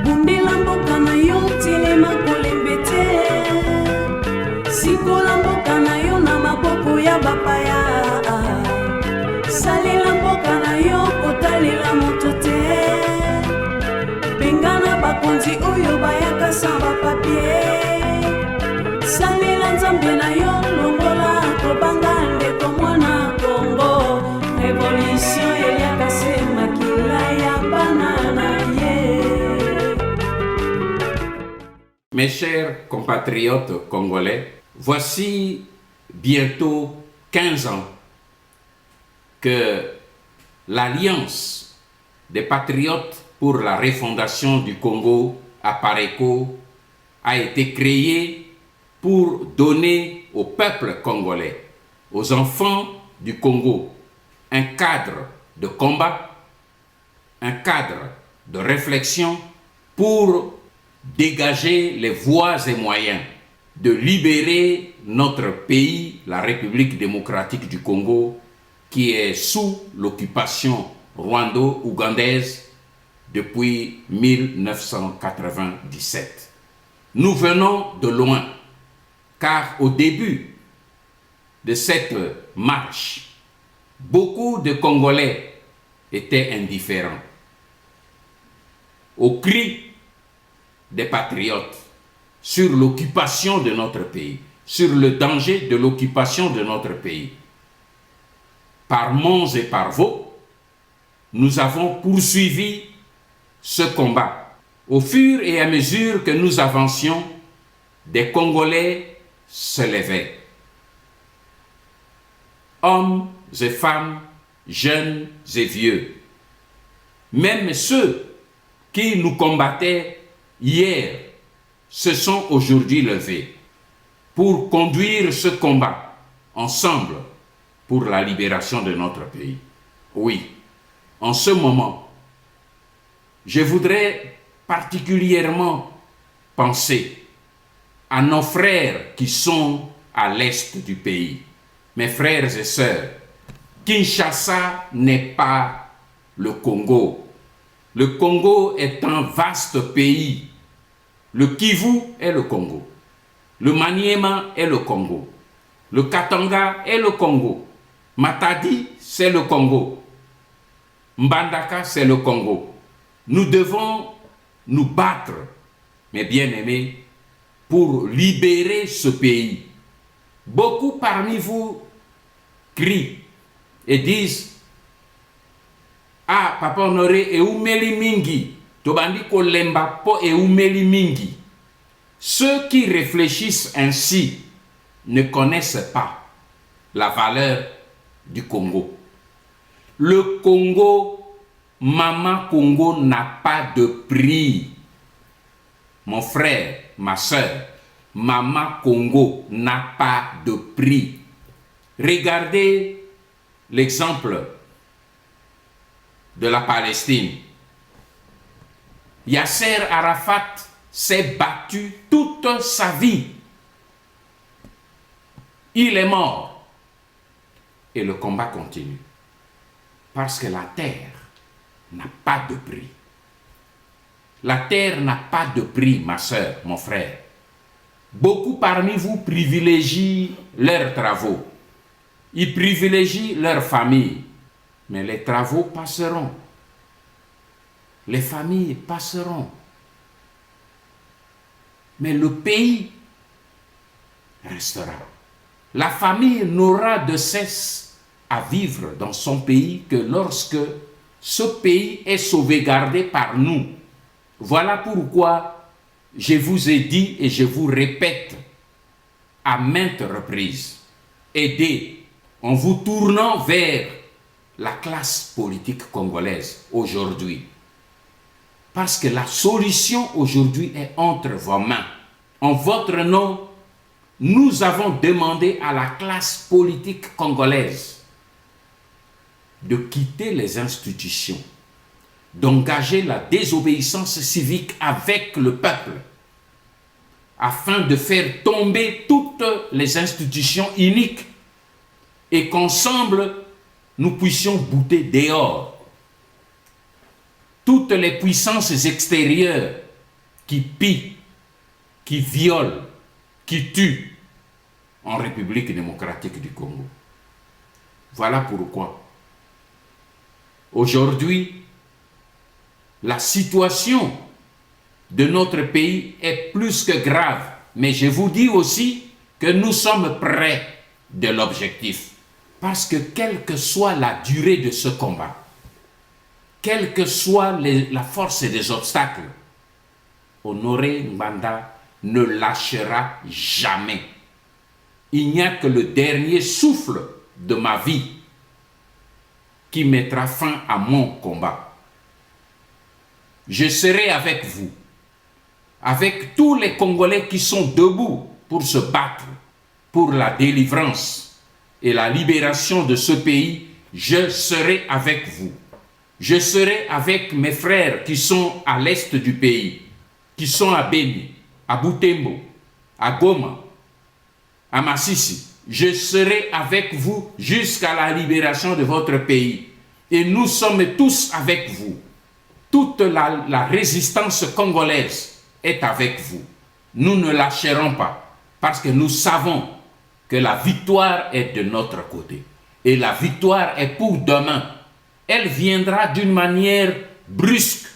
bundela mboka na yo telema kolembe te, sikola mboka na yo na maboko ya bapaya, salela mboka na yo kotalela moto te, bengana bakonzi oyo bayaka sa bapapie, salela nzambe na yo longola kobanga ndeko mwana Kongo, révolution eliaka se makila ya banana ye. Mes chers compatriotes congolais, voici bientôt 15 ans que l'Alliance des patriotes pour la refondation du Congo, APARECO, a été créée pour donner au peuple congolais, aux enfants du Congo, un cadre de combat, un cadre de réflexion pour dégager les voies et moyens de libérer notre pays, la République démocratique du Congo, qui est sous l'occupation rwando-ougandaise depuis 1997. Nous venons de loin, car au début de cette marche, beaucoup de Congolais étaient indifférents aux cris des patriotes sur l'occupation de notre pays, sur le danger de l'occupation de notre pays. Par Mons et par Vaux, nous avons poursuivi ce combat. Au fur et à mesure que nous avancions, des Congolais se levaient. Hommes et femmes, jeunes et vieux. Même ceux qui nous combattaient hier se sont aujourd'hui levés pour conduire ce combat ensemble pour la libération de notre pays. Oui, en ce moment, je voudrais particulièrement penser à nos frères qui sont à l'est du pays. Mes frères et sœurs, Kinshasa n'est pas le Congo. Le Congo est un vaste pays. Le Kivu est le Congo. Le Maniema est le Congo. Le Katanga est le Congo. Matadi, c'est le Congo. Mbandaka, c'est le Congo. Nous devons nous battre, mes bien-aimés, pour libérer ce pays. Beaucoup parmi vous crient et disent: ah, Papa Honoré, eumeli mingi, tobandi kolemba po eumeli mingi. Ceux qui réfléchissent ainsi ne connaissent pas la valeur du Congo. Le Congo, Maman Congo n'a pas de prix. Mon frère, ma soeur, Maman Congo n'a pas de prix. Regardez l'exemple de la Palestine. Yasser Arafat s'est battu toute sa vie. Il est mort. Et le combat continue. Parce que la terre n'a pas de prix. La terre n'a pas de prix, ma soeur, mon frère. Beaucoup parmi vous privilégient leurs travaux. Ils privilégient leur famille. Mais les travaux passeront. Les familles passeront. Mais le pays restera. La famille n'aura de cesse à vivre dans son pays que lorsque ce pays est sauvegardé par nous. Voilà pourquoi je vous ai dit et je vous répète à maintes reprises, aidez en vous tournant vers la classe politique congolaise aujourd'hui. Parce que la solution aujourd'hui est entre vos mains. En votre nom, nous avons demandé à la classe politique congolaise de quitter les institutions, d'engager la désobéissance civique avec le peuple, afin de faire tomber toutes les institutions iniques et qu'ensemble, nous puissions bouter dehors toutes les puissances extérieures qui pillent, qui violent, qui tuent en République démocratique du Congo. Voilà pourquoi aujourd'hui, la situation de notre pays est plus que grave. Mais je vous dis aussi que nous sommes près de l'objectif. Parce que quelle que soit la durée de ce combat, quelle que soit la force des obstacles, Honoré Nganda ne lâchera jamais. Il n'y a que le dernier souffle de ma vie qui mettra fin à mon combat. Je serai avec vous, avec tous les Congolais qui sont debout pour se battre pour la délivrance et la libération de ce pays. Je serai avec vous. Je serai avec mes frères qui sont à l'est du pays, qui sont à Beni, à Butembo, à Goma, à Masisi. Je serai avec vous jusqu'à la libération de votre pays. Et nous sommes tous avec vous. Toute la résistance congolaise est avec vous. Nous ne lâcherons pas parce que nous savons que la victoire est de notre côté. Et la victoire est pour demain. Elle viendra d'une manière brusque.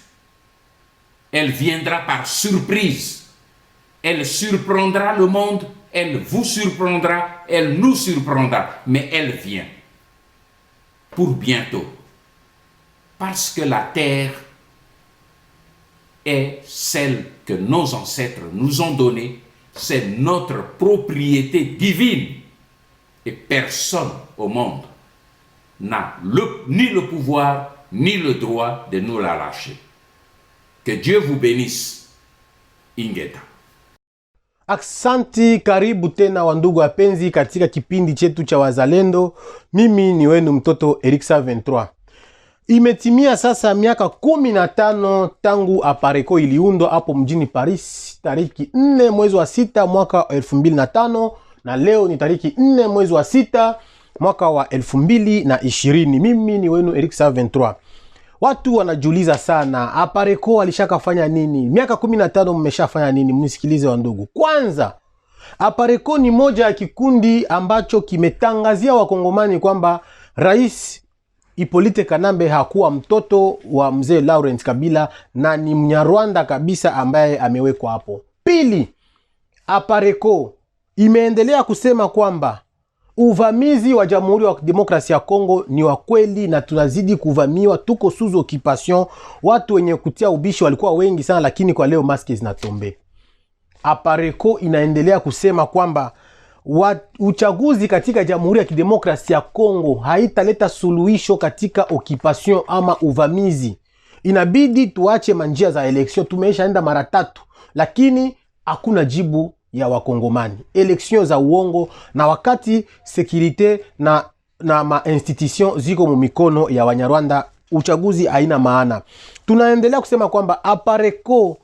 Elle viendra par surprise. Elle surprendra le monde. Elle vous surprendra. Elle nous surprendra. Mais elle vient. Pour bientôt. Parce que la terre est celle que nos ancêtres nous ont donnée. C'est notre propriété divine. Et personne au monde n'a ni le pouvoir, ni le droit de nous la lâcher. Que Dieu vous bénisse. Ingeta. Aksanti, karibu tena wandugu wapenzi katika kipindi chetu cha Wazalendo. Mimi ni wenu mtoto Eriksa 23. Imetimia sasa miaka 15 tangu Apareko iliundwa hapo mjini Paris tariki 4 mwezi wa 6 mwaka 2005 na leo ni tariki 4 mwezi wa 6 mwaka wa 2020. Mimi ni wenu Eriksa 23. Watu wanajiuliza sana, Apareko alishakafanya nini? Miaka 15 mmeshafanya nini? Mnisikilize wandugu. Kwanza, Apareko ni moja ya kikundi ambacho kimetangazia wakongomani kwamba Rais Hippolyte Kanambe hakuwa mtoto wa mzee Laurent Kabila na ni Mnyarwanda kabisa ambaye amewekwa hapo. Pili, Apareko imeendelea kusema kwamba uvamizi wa Jamhuri ya Demokrasia ya Kongo ni wa kweli na tunazidi kuvamiwa, tuko sous occupation. Watu wenye kutia ubishi walikuwa wengi sana, lakini kwa leo maski zinatombe. Apareko inaendelea kusema kwamba uchaguzi katika Jamhuri ya Kidemokrasia ya Kongo haitaleta suluhisho katika occupation ama uvamizi. Inabidi tuache manjia za election. Tumeishaenda mara 3 lakini hakuna jibu ya wakongomani. Election za uongo na wakati sekirite na ma institution ziko mu mikono ya Wanyarwanda, uchaguzi haina maana. Tunaendelea kusema kwamba Apareko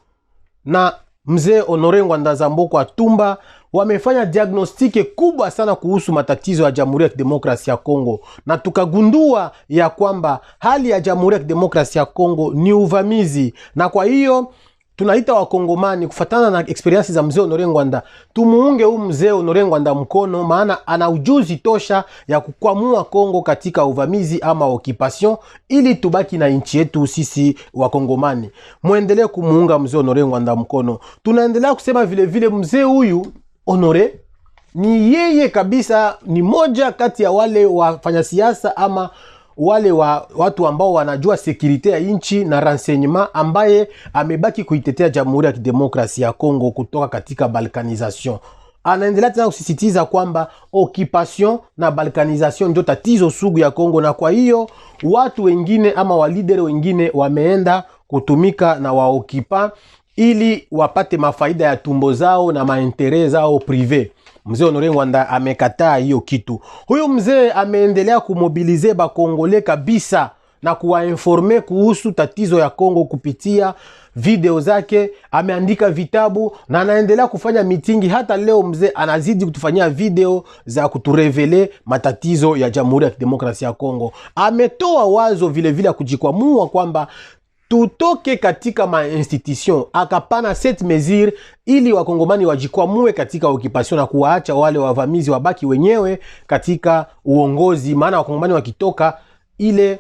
na mzee Honoré Ngwanda Zamboko Atumba wamefanya diagnostike kubwa sana kuhusu matatizo ya Jamhuri ya Kidemokrasia ya Kongo, na tukagundua ya kwamba hali ya Jamhuri ya Kidemokrasia ya Kongo ni uvamizi. Na kwa hiyo tunaita wakongomani kufatana na experience za mzee Honoré Ngwanda, tumuunge mzee Honoré Ngwanda mkono, maana ana ujuzi tosha ya kukwamua Kongo katika uvamizi ama occupation, ili tubaki na nchi yetu sisi wakongomani. Muendelee kumuunga mzee Honoré Ngwanda mkono. Tunaendelea kusema vile vile mzee huyu Honoré ni yeye kabisa, ni moja kati ya wale wafanya siasa ama wale watu ambao wanajua sekirite ya nchi na renseignement, ambaye amebaki kuitetea Jamhuri ya Kidemokrasia ya Kongo kutoka katika balkanization. Anaendelea tena kusisitiza kwamba occupation na balkanization ndio tatizo sugu ya Kongo, na kwa hiyo watu wengine ama walideri wengine wameenda kutumika na waokipa ili wapate mafaida ya tumbo zao na maentere zao prive. Mzee Honoré Ngwanda amekataa hiyo kitu. Huyo mzee ameendelea kumobilize bakongole kabisa na kuwainforme kuhusu tatizo ya Kongo kupitia video zake. Ameandika vitabu na anaendelea kufanya mitingi. Hata leo mzee anazidi kutufanyia video za kuturevele matatizo ya Jamhuri ya Kidemokrasia ya Kongo. Ametoa wazo vile vile kujikwamua kwamba tutoke katika ma institution, akapana cette mesure ili wakongomani wajikwamue katika occupation na kuwaacha wale wavamizi wabaki wenyewe katika uongozi. Maana wakongomani wakitoka ile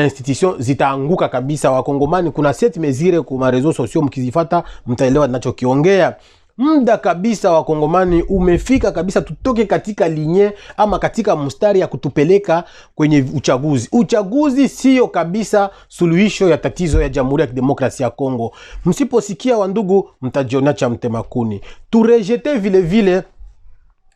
institution zitaanguka kabisa. Wakongomani kuna cette mesure kwa reseaux sociaux, mkizifata mtaelewa ninachokiongea. Muda kabisa wakongomani umefika kabisa, tutoke katika linye ama katika mstari ya kutupeleka kwenye uchaguzi. Uchaguzi sio kabisa suluhisho ya tatizo ya Jamhuri ya Kidemokrasia ya Kongo. Msiposikia wandugu, mtajiona cha mtemakuni. Turejete vile vile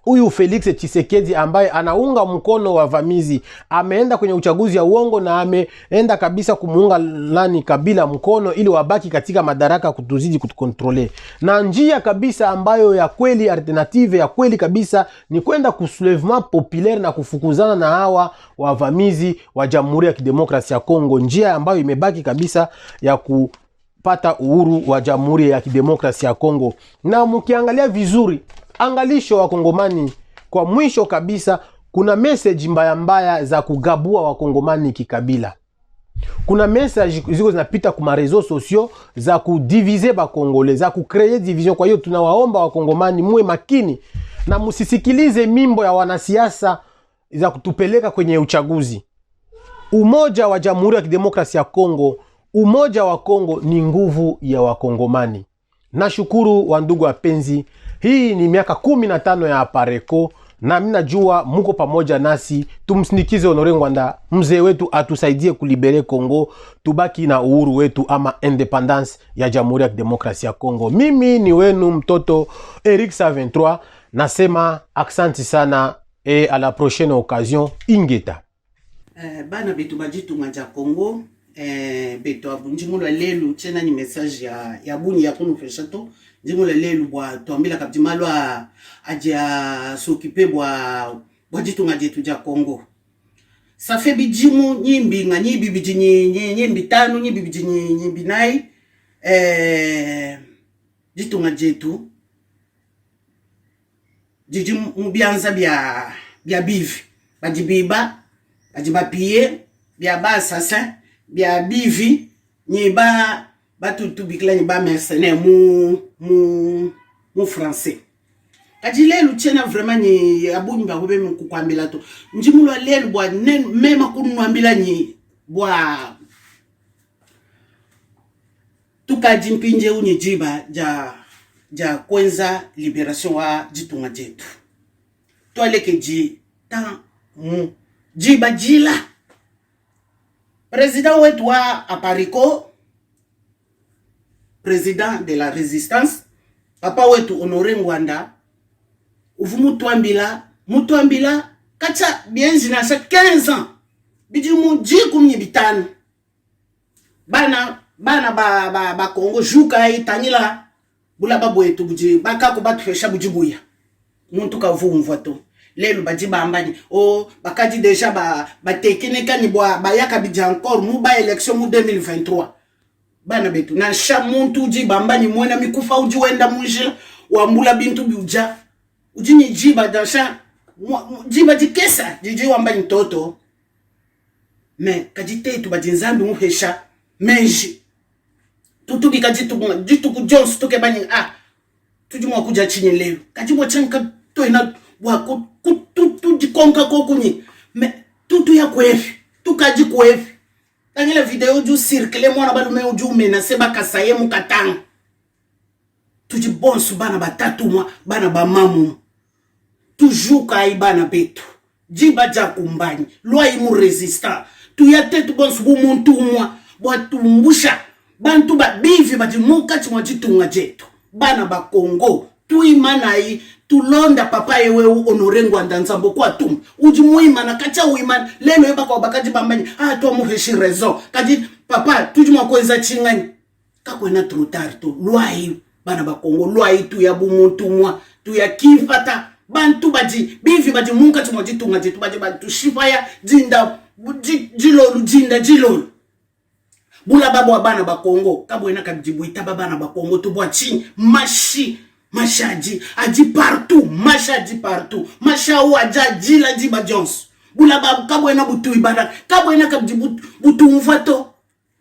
huyu Felix Tshisekedi ambaye anaunga mkono wavamizi. Ameenda kwenye uchaguzi ya uongo na ameenda kabisa kumuunga nani Kabila mkono ili wabaki katika madaraka kutuzidi kutukontrole. Na njia kabisa ambayo ya kweli, alternative ya kweli kabisa, ni kwenda kusoulevement populaire na kufukuzana na hawa wavamizi wa Jamhuri ya Kidemokrasia ya Kongo. Njia ambayo imebaki kabisa ya kupata uhuru wa Jamhuri ya Kidemokrasia ya Kongo. Na mkiangalia vizuri angalisho wakongomani, kwa mwisho kabisa, kuna message mbaya mbaya za kugabua wakongomani kikabila. Kuna message ziko zinapita kuma reseaux sociaux za kudiviser ba Congolais, za kucreate division. Kwa hiyo tunawaomba wakongomani muwe makini na msisikilize mimbo ya wanasiasa za kutupeleka kwenye uchaguzi. Umoja wa Jamhuri ya Kidemokrasia ya Kongo, umoja wa Kongo ni nguvu ya wakongomani. Nashukuru wandugu wapenzi. Hii ni miaka 15 ya Apareko na mimi najua muko pamoja nasi. Tumsindikize Honore Ngwanda, mzee wetu, atusaidie kulibere Kongo, tubaki na uhuru wetu ama independence ya Jamhuri ya Kidemokrasia ya Kongo. Mimi ni wenu mtoto Erixa 23, nasema aksanti sana et à la prochaine occasion. Ingeta bana betu bajitu manja Kongo, beto abunjimula lelu tena ni message ya buni ya kunu feshato. Njimula lelu bwa tuambila kaptimalo aja s'occuper bwa jitu ngajetu ja Kongo. Ça fait bijimu nyimbi nga nyibi bijini nyimbi tano nyimbi bijini nyimbi nai jitu ngajetu jijimu mubianza bia bivi bajibiba bajibapiye bia ba assassin bia bivi nyiba batutu bikla nyiba mercenaire mu français. Kadi lelu tshena vraiment ni abuni ba gobe mkukwambila to njimulwa lelu bwa mema kunwambila ni bwa tukaji mpinje unijiba ja kwenza liberation wa jitunga jetu toaleke ji tan mu jiba jila président wetu wa Apareko, président de la résistance, papa wetu Honore Ngwanda, uvu mutuambila kacha bienzi na sa 15 ans bidi mu jiku mnyibitani bana ba Kongo juka itangila bula babu wetu buji bakako batufesha bujibuya muntu kavumva to lelo bajiba ambani bakaji deja ba tekineka ni bayaka bidja encore mu ba election mu 2023 bana betu na sha muntu jiba ambani mwena mikufa uji wenda mujila wambula bintu biuja ujini jiba dasha jiba jikesa jiji wambani toto me kajitetu bajinzambi muhesha menji tutubi jitu kujonsu tuke bani tujumwa kuja chini leo kajimwa chanka to ina wako kutu jikonka kokunyi me tutu ya kwefi tukaji kwefi tangile video ju circle mwana balume uju mena seba kasaye mukatanga tujibonsu bana batatu mwa bana bamamu tujuka ibana betu jiba jakumbani lwa imu resistant tuyatetu bonsu bumuntu mwa bwatumbusha bantu babivi bajimuka chimwa jitunga jetu bana ba Kongo tuimanai tulonda papa ewe Honore Ngwanda nzambo kwa tum ujimuima na kacha uimana lelo eba kwa bakaji bambani to muheshi raison kaji papa tujumwa kwenza chingani kakwena trotard to lwai bana ba Kongo lwai tu ya bumuntu mwa tu ya kifata bantu baji bivi baji munka chimwa jitunga jetu baji bantu shifaya jinda jilolu bula babu wa bana ba Kongo kabwena kajibuita bana ba Kongo to bwa chini mashaji aji partout mashaji partout mashawu aja jila jiba Jones bula babu kabwena butu ibada kabwena kajibutu mfato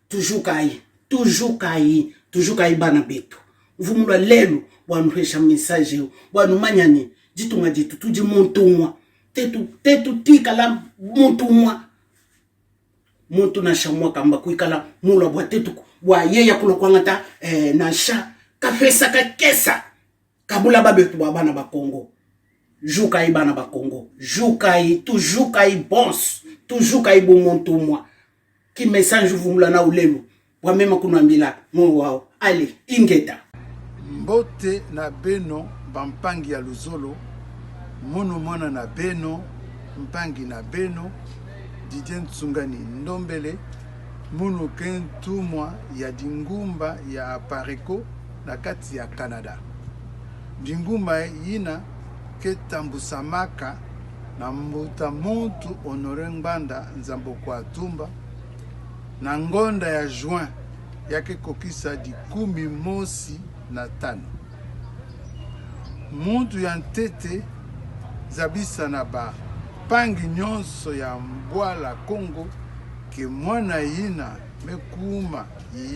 tujuka ai toujours kai bana betu vumula lelo bwanu hesha message yo bwanu manyani jitunga jitu tuji montumwa tetu tikala montumwa muntu na shamwa kamba kuikala mula bwa tetu bwa yeya kulokwangata na sha kafesa kakesa kabula babetu bwa bana ba Congo jukai bana ba Congo jukai toujours kai boss toujours kai bo montumwa ki message vumula na ulelu bwa mema kunambila mo wao ali ingeta mbote na beno bampangi ya luzolo munu mwana na beno mpangi na beno Didier Tsungani Ndombele munu kentumwa ya dingumba ya Apareko na kati ya Canada. Dingumba yina ketambusamaka na mbuta muntu Honore Ngbanda nzambo kwa tumba na ngonda ya juin yake kokisa di 15. Muntu ya ntete zabisa na ba pangi nyonso ya mbwala Congo ke mwana yina mekuma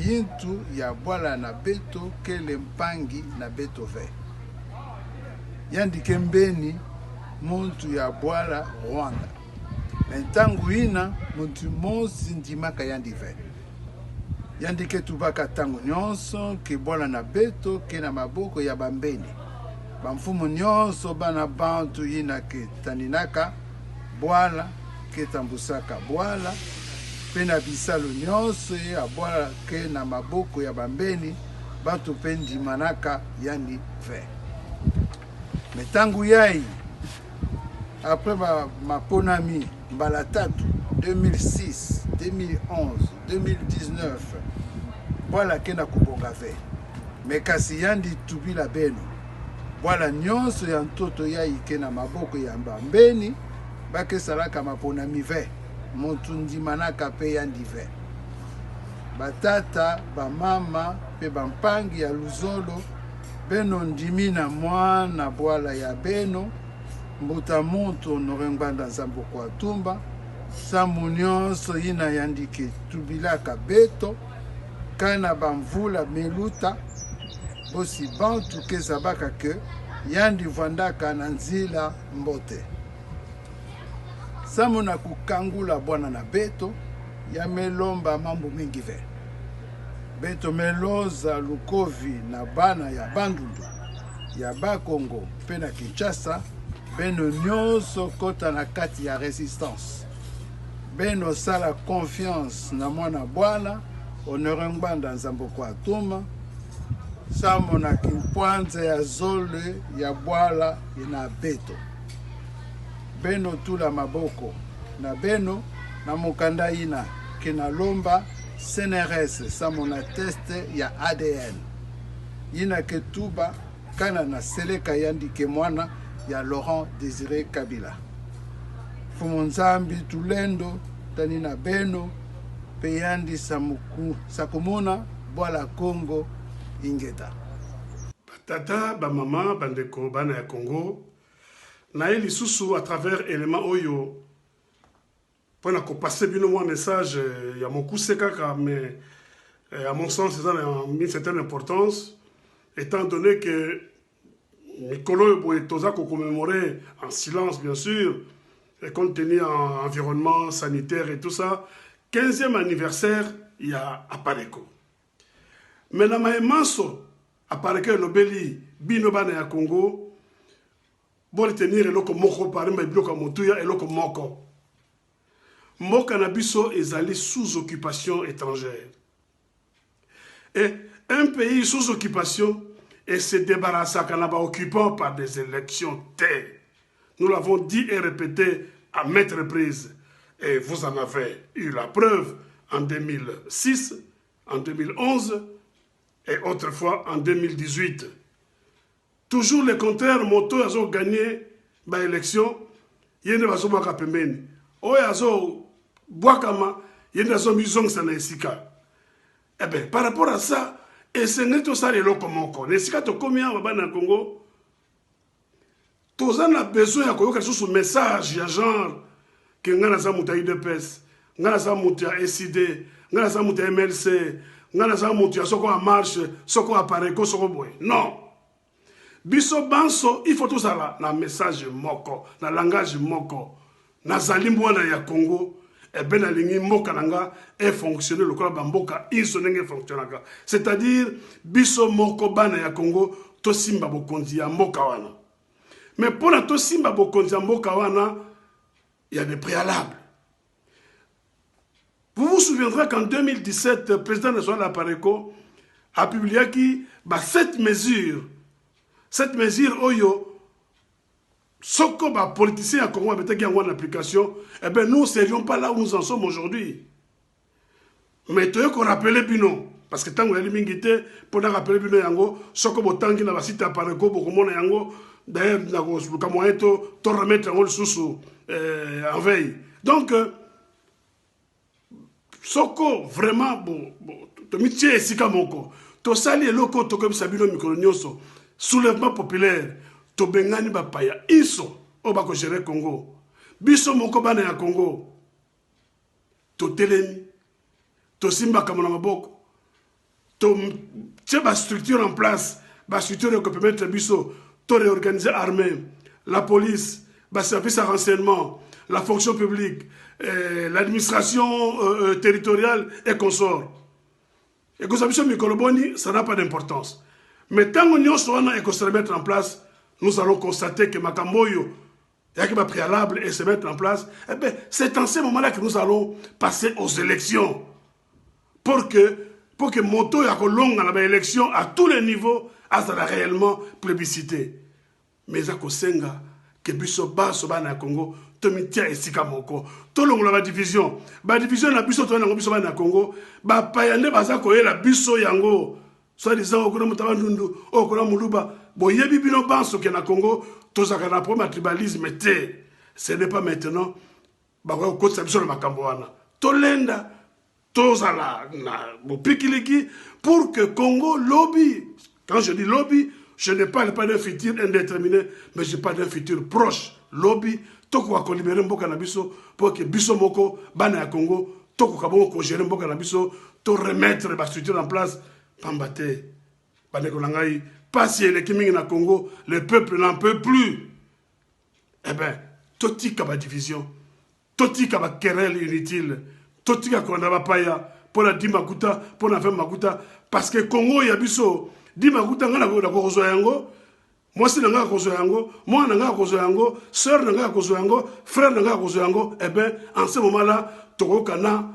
yintu ya bwala na beto kele mpangi na beto ve yandike mbeni muntu ya bwala Rwanda mentangu yina muntu monsi ndimaka yandi ve yandike tubaka tangu nyonso ke bwala na beto ke na maboko ya bambeni bamfumu nyonso bana bantu yina ke taninaka bwala ke tambusaka bwala pena bisalo nyonso ya bwala ke na maboko ya bambeni batu pendi manaka yani ve metangu yai après maponami mbala tatu 2006 2011 2019 bwala ke na kubonga ve mekasi yandi tubila beno bwala nyonso ya ntoto yai ke na maboko ya bambeni bake salaka mapona mive muntu ndimanaka pe yandi ve batata bamama pe bampangi ya luzolo beno ndimina mwana bwala ya beno mbuta muntu Honore Ngbanda nzambo kwa tumba samu nyonso yina yandike tubilaka beto kana bamvula meluta bosi bantu kezabaka ke yandi vandaka na nzila mbote samu na kukangula bwana na beto ya melomba mambo mingi ve beto meloza lukovi na bana ya bandundu ya Bakongo pe na Kinshasa beno nyonso kota na kati ya resistance beno sala confiance na mwana bwana Honore Ngbanda nzambo kwa tuma samu na kimpwanza ya zole ya bwala ina beto beno tula maboko na beno na mukanda ina kina lomba CNRS samu na teste ya ADN ina ketuba kana na seleka yandike mwana ya Laurent Désiré Kabila fumu nzambi tulendo tani na beno peyandi sakumuna bwala Congo ingeta batata bamama bandeko bana ya Congo na ye lisusu à travers élément oyo pona ko passer bino moi message ya mokuse kaka mais à mon sens ça a une certaine importance étant donné que Mikolo Boetoza ko commémorer en silence bien sûr et compte tenu en environnement sanitaire et tout ça 15e anniversaire il y a Apareko mais na maemanso Apareko lobeli bino bana ya Congo bon tenir eloko moko parima biloko motuya eloko moko moka na biso ezali sous occupation étrangère et un pays sous occupation et se débarrasser quand on occupant par des élections terres. Nous l'avons dit et répété à maintes reprises et vous en avez eu la preuve en 2006, en 2011 et autrefois en 2018. Toujours le contraire, moto a gagné l'élection, il y a des gens qui pemeni. Oh yazo boakama, il y a des gens qui sont esika. Eh bien, par rapport à ça, et c'est net ça les locaux moko. Esika to combien en Congo? Tous on a besoin de quelque chose message, ya genre que ngana za muta IDPS, ngana za muta SID, ngana za muta MLC, ngana za motu ya soko a marche soko appareil ko soko boy non biso banso il faut tout ça na message moko na langage moko na zalimbo na ya Congo e ben alingi mboka nanga e fonctionner le ba mboka iso ndenge fonctionnaka c'est-à-dire biso moko bana ya Congo to simba bokonzi ya mboka wana mais pour la to simba bokonzi ya mboka wana il y a des préalables. Vous vous souviendrez qu'en 2017 le président national Apareko a publié qui cette mesure oyo soko ba politicien à Congo a été en application, eh ben nous ne serions pas là où nous en sommes aujourd'hui. Mais tu qu'on rappelait Bino, parce que tant que l'imingité, pour rappeler Bino yango, soko botangi na basite Apareko, bokomona yango, d'ailleurs, le Cameroun, tu remettre yango le sous en veille. Donc, soko vraiment, to mitie esika moko, to sali eloko to comme Sabino Mikolo Nyoso, soulèvement populaire, to bengani bapaya iso o bako gérer Congo biso moko bana ya Congo to telemi to simba kamona maboko to tcheba structure en place ba structure que permettre biso to réorganiser armée la police ba service à renseignement la fonction publique l'administration territoriale et consort et que ça biso Mikolo Boni ça n'a pas d'importance mais tant qu'on y a et qu'on se remettre en place nous allons constater que Makamboyo, il y a un préalable et se mettre en place. Eh bien, c'est en ce moment-là que nous allons passer aux élections. Pour que Moto y a longue élection à tous les niveaux, à ça réellement plébiscité. Mais à Kosenga, que Bisoba, Sobana Congo, Tomitia et Sikamoko, tout le monde la division. La division de la Biso, Bisoba na Congo, Payane Bazako et la Biso Yango. Soit disant, au Mutabandu, au Kona Muluba, Boyebi Bino Banso qui est na Congo, tous à la première tribalisme, ce n'est pas maintenant, au côté de la Makamboana. Tolenda, tous à la Pikiliki, pour que Congo lobby. Quand je dis lobby, je ne parle pas d'un futur indéterminé, mais je parle d'un futur proche. Lobby, Toko a libérer Mboka Nabiso, pour que Biso Moko, Bana Congo, Toko Kabongo, ko gérer Mboka Nabiso, to remettre la structure en place. Pambate, Banekolangaï, pas si les Kiming na Congo, le peuple n'en peut plus. Eh bien, toti kaba division, toti kaba querelle inutile, toti kaba paya, pour la dimakuta, pour la femme makuta, parce que Congo yabiso, dimakuta ngana ko kozo yango, moi si nanga kozo yango, moi nanga kozo yango, sœur nanga kozo yango, frère nanga kozo yango, eh bien, en ce moment-là, toko kana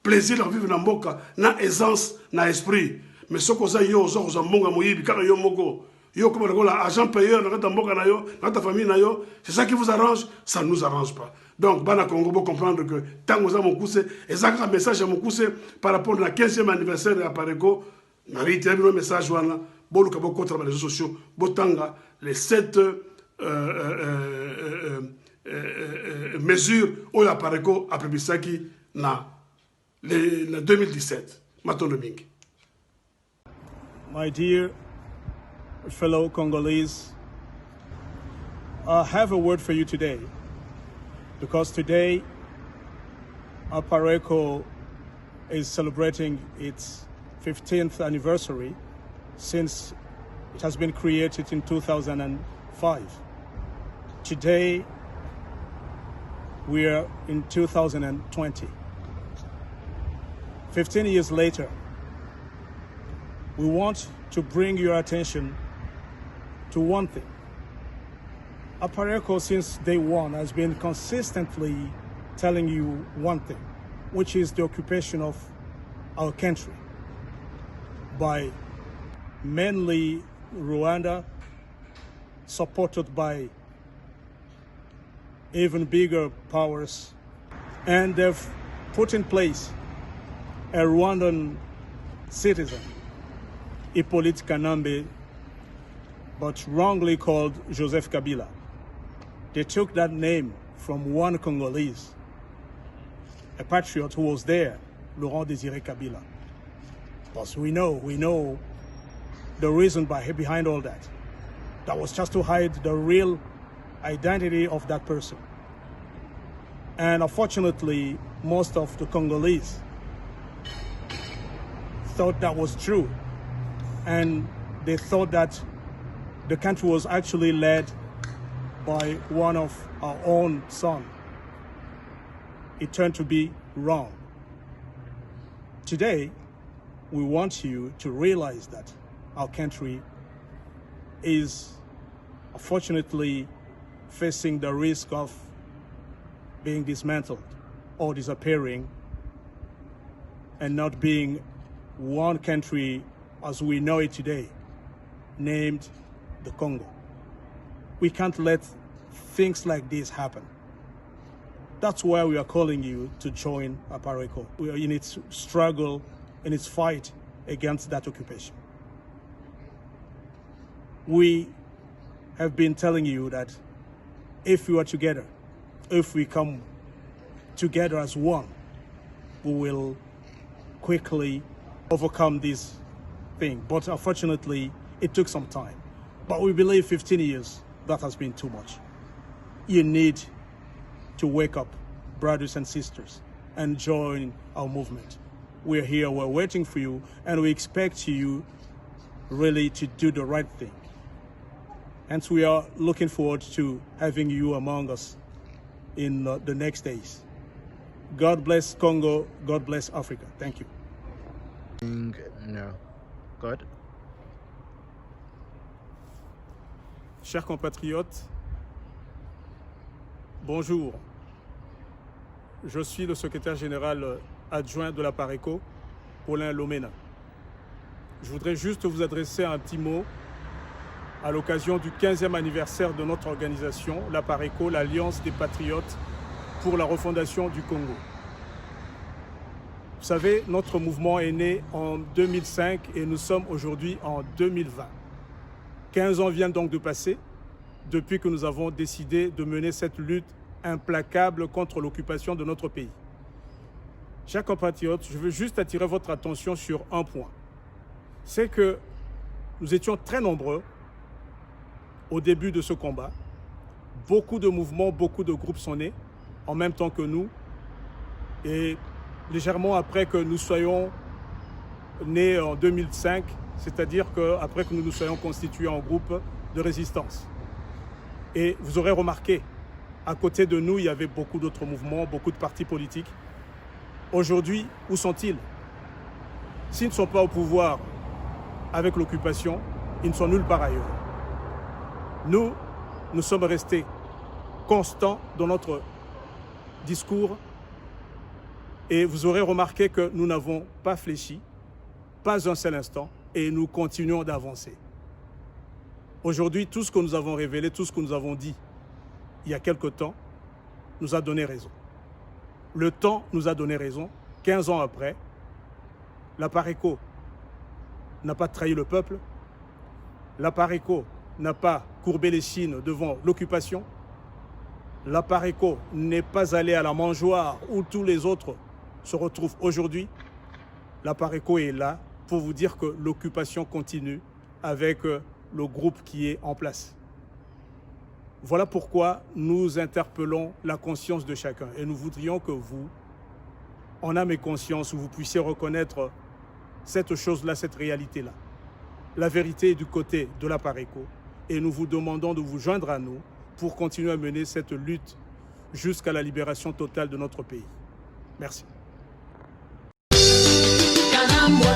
plaisir de vivre dans Mboka, na aisance, na esprit. Mais ce que ça y est, aux gens monga moyibi, car yo mogo, yo comme agent payeur, dans Mboka na yo, dans ta famille na yo, c'est ça qui vous arrange, ça ne nous arrange pas. Donc, Bana Congo peut comprendre que tant que ça mon coussé, et ça un message à mon coussé par rapport au 15e anniversaire de Apareko, na réitéré un message wana, bolu kabo contre les réseaux sociaux, botanga les 7 mesures où Apareko a prévisaki na 2017. Maton Domingue. My dear fellow Congolese, I have a word for you today, because today Apareko is celebrating its 15th anniversary since it has been created in 2005. Today we are in 2020. 15 years later, we want to bring your attention to one thing. Apareko, since day one, has been consistently telling you one thing, which is the occupation of our country by mainly Rwanda, supported by even bigger powers, and they've put in place a Rwandan citizen, Hippolyte Kanambe, but wrongly called Joseph Kabila. They took that name from one Congolese, a patriot who was there, Laurent Désiré Kabila. But we know the reason behind all that. That was just to hide the real identity of that person. And unfortunately, most of the Congolese thought that was true. And they thought that the country was actually led by one of our own sons. It turned to be wrong. Today, we want you to realize that our country is unfortunately facing the risk of being dismantled or disappearing and not being one country as we know it today, named the Congo. We can't let things like this happen. That's why we are calling you to join Apareco. We are in its struggle, in its fight against that occupation. We have been telling you that if we are together, if we come together as one, we will quickly overcome this thing. But unfortunately, it took some time. But we believe 15 years, that has been too much. You need to wake up, brothers and sisters, and join our movement. We're here, we're waiting for you, and we expect you really to do the right thing. Hence, we are looking forward to having you among us in the next days. God bless Congo, God bless Africa. Thank you. No. God. Chers compatriotes, bonjour. Je suis le secrétaire général adjoint de la Pareco, Paulin Lomena. Je voudrais juste vous adresser un petit mot à l'occasion du 15e anniversaire de notre organisation, la Pareco, l'Alliance des Patriotes pour la refondation du Congo. Vous savez, notre mouvement est né en 2005 et nous sommes aujourd'hui en 2020. 15 ans viennent donc de passer depuis que nous avons décidé de mener cette lutte implacable contre l'occupation de notre pays. Chers compatriotes, je veux juste attirer votre attention sur un point. C'est que nous étions très nombreux au début de ce combat. Beaucoup de mouvements, beaucoup de groupes sont nés en même temps que nous. Et légèrement après que nous soyons nés en 2005, c'est-à-dire qu'après que nous nous soyons constitués en groupe de résistance. Et vous aurez remarqué, à côté de nous, il y avait beaucoup d'autres mouvements, beaucoup de partis politiques. Aujourd'hui, où sont-ils? S'ils ne sont pas au pouvoir avec l'occupation, ils ne sont nulle part ailleurs. Nous sommes restés constants dans notre discours et vous aurez remarqué que nous n'avons pas fléchi, pas un seul instant, et nous continuons d'avancer. Aujourd'hui, tout ce que nous avons révélé, tout ce que nous avons dit il y a quelque temps, nous a donné raison. Le temps nous a donné raison. 15 ans après, la Pareco n'a pas trahi le peuple. La Pareco n'a pas courbé les chines devant l'occupation. La Pareco n'est pas allée à la mangeoire où tous les autres se retrouvent aujourd'hui. La Pareco est là pour vous dire que l'occupation continue avec le groupe qui est en place. Voilà pourquoi nous interpellons la conscience de chacun et nous voudrions que vous, en âme et conscience, vous puissiez reconnaître cette chose-là, cette réalité-là. La vérité est du côté de la Pareco et nous vous demandons de vous joindre à nous pour continuer à mener cette lutte jusqu'à la libération totale de notre pays. Merci. Caramba,